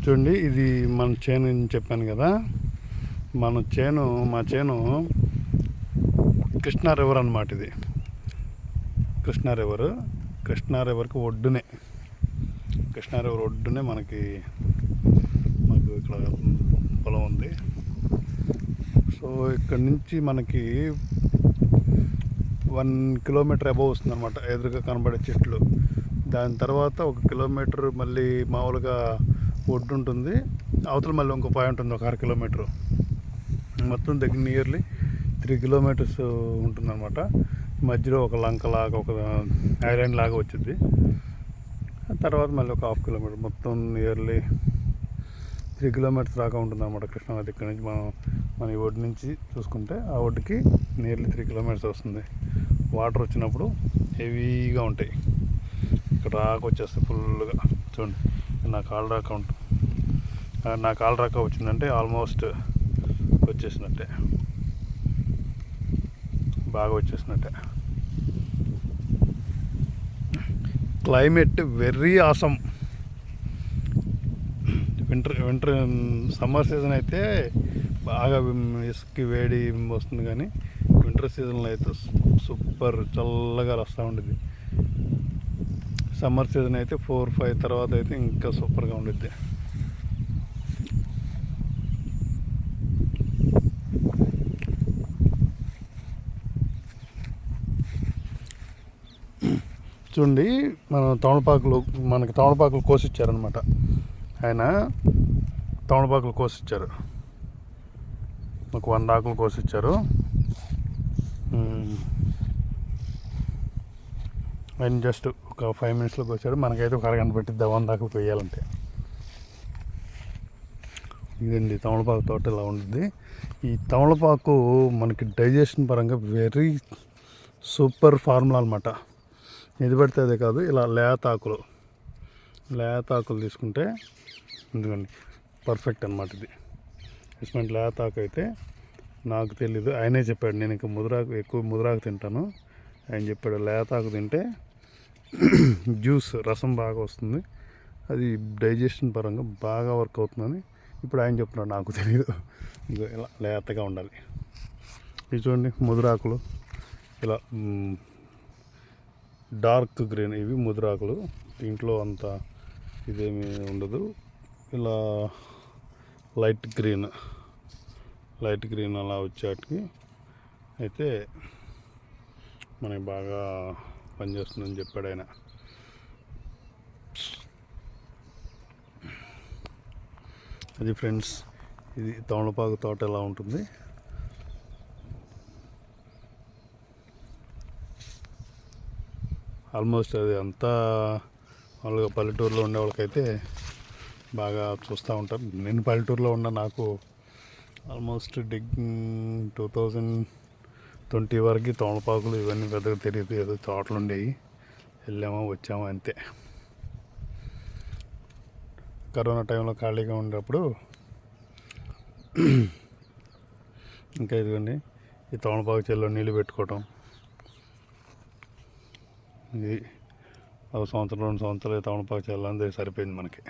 చూడండి, ఇది మన చేను అని చెప్పాను కదా. మా చేను కృష్ణా రివర్ అన్నమాట. ఇది కృష్ణా రివర్కి ఒడ్డునే, కృష్ణా రివర్ ఒడ్డునే మాకు ఇక్కడ పొలం ఉంది. సో ఇక్కడ నుంచి మనకి 1 కిలోమీటర్ అబవ్ వస్తుంది అనమాట ఎదురుగా కనబడే చెట్లు. దాని తర్వాత 1 కిలోమీటర్ మళ్ళీ మామూలుగా ఒడ్డు ఉంటుంది. అవతల మళ్ళీ ఇంకో పాయింట్ ఉంటుంది, ఒక 1/2 కిలోమీటరు. మొత్తం దగ్గర నియర్లీ 3 కిలోమీటర్స్ ఉంటుందన్నమాట. మధ్యలో ఒక లంకలాగా, ఒక ఐలాండ్ లాగా వచ్చింది. తర్వాత మళ్ళీ ఒక 1/2 కిలోమీటర్, మొత్తం నియర్లీ 3 కిలోమీటర్స్ దాకా ఉంటుంది అన్నమాట కృష్ణానది. ఇక్కడ నుంచి మన ఈ ఒడ్డు నుంచి చూసుకుంటే ఆ ఒడ్డుకి నియర్లీ 3 కిలోమీటర్స్ వస్తుంది. వాటర్ వచ్చినప్పుడు హెవీగా ఉంటాయి, ఇక్కడ రాక వచ్చేస్తాయి ఫుల్గా. చూడండి, నా కాలు రాక వచ్చిందంటే ఆల్మోస్ట్ వచ్చేసినట్టే, బాగా వచ్చేసినట్టే. Climate very awesome. Winter summer season అయితే బాగా ఇసుక్కి వేడి వస్తుంది, కానీ వింటర్ సీజన్లో అయితే సూపర్ చల్లగా వస్తూ ఉంటుంది. సమ్మర్ సీజన్ అయితే 4-5 తర్వాత అయితే ఇంకా సూపర్గా ఉండిద్ది. చూడండి, మనకి తమలపాకులు కోసిచ్చారనమాట. ఆయన తమలపాకులు కోసిచ్చారు, మాకు 100 ఆకులు కోసిచ్చారు. ఆయన జస్ట్ ఒక 5 మినిట్స్లో కోసాడు. మనకైతే ఒక అరగంట పెట్టిద్ది 100 ఆకులు కొయ్యాలంటే. ఇదండి తమలపాకు తోట ఇలా ఉంటుంది. ఈ తమలపాకు మనకి డైజెషన్ పరంగా వెరీ సూపర్ ఫార్ములా అనమాట. ఇది పెడితే అదే కాదు, ఇలా లేత ఆకులు తీసుకుంటే ఎందుకండి పర్ఫెక్ట్ అనమాట. ఇది ఇస్మెంట్ లేత ఆకు అయితే నాకు తెలీదు, ఆయనే చెప్పాడు. నేను ఇంకా ఎక్కువ ముదురాకు తింటాను. ఆయన చెప్పాడు లేత ఆకు తింటే జ్యూస్ రసం బాగా వస్తుంది, అది డైజెషన్ పరంగా బాగా వర్క్ అవుతుందని ఇప్పుడు ఆయన చెప్తున్నాడు. నాకు తెలియదు. ఇలా లేతగా ఉండాలి. ఇది చూడండి, ముదురాకులు ఇలా డార్క్ గ్రీన్, ఇవి ముదురాకులు. దీంట్లో అంత ఇదేమీ ఉండదు. ఇలా లైట్ గ్రీన్ అలా వచ్చేటికి అయితే మనకి బాగా పనిచేస్తుందని చెప్పాడు ఆయన. అది ఫ్రెండ్స్, ఇది తమలపాకు తోట ఎలా ఉంటుంది. ఆల్మోస్ట్ అది అంతా మామూలుగా పల్లెటూరులో ఉండే వాళ్ళకైతే బాగా చూస్తూ ఉంటారు. నేను పల్లెటూరులో ఉన్న నాకు ఆల్మోస్ట్ 2020 వరకు తమలపాకులు ఇవన్నీ పెద్దగా తెలియదు. ఏదో తోటలు ఉండేవి, వెళ్ళామా వచ్చామా అంతే. కరోనా టైంలో ఖాళీగా ఉండేటప్పుడు ఇంకా ఇదిగోండి, ఈ తమలపాకు చెల్లో నీళ్ళు పెట్టుకోవటం. ఇది 1 సంవత్సరం 2 సంవత్సరాలు తమలపాకు చెల్లందే సరిపోయింది మనకి.